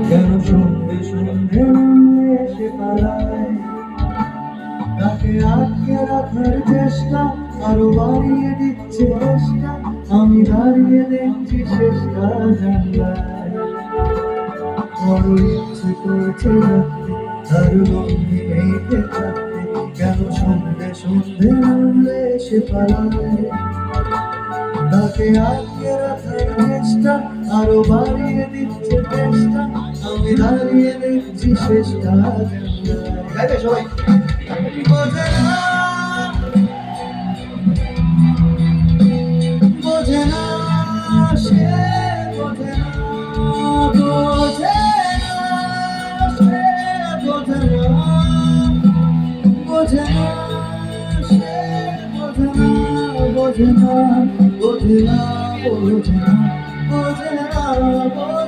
কেন সন্ধে সন্ধে নামলে এসে পালায়, তাকে আটকে রাখার চেষ্টা আরো বাড়িয়ে দিচ্ছে চেষ্টা, আমি দাঁড়িয়ে দেখছি শেষটা জানলায়। বড় ইচ্ছে করছে রাখতে তার গন্ধে মেখে থাকতে, কেন সন্ধে সন্ধে নামলে এসে পালায়, তাকে আটকে রাখার চেষ্টা আরো বাড়িয়ে দিচ্ছে চেষ্টা, আমি দাঁড়িয়ে দেখছি শেষটা জানলায়। সবাই বোঝে না, বোঝে না, সে বোঝে না, বোঝে না, সে বোঝে না, বোঝে না, সে বোঝে না, বোঝে না, বোঝে না, বোঝে না, বোঝে না, বোঝে না।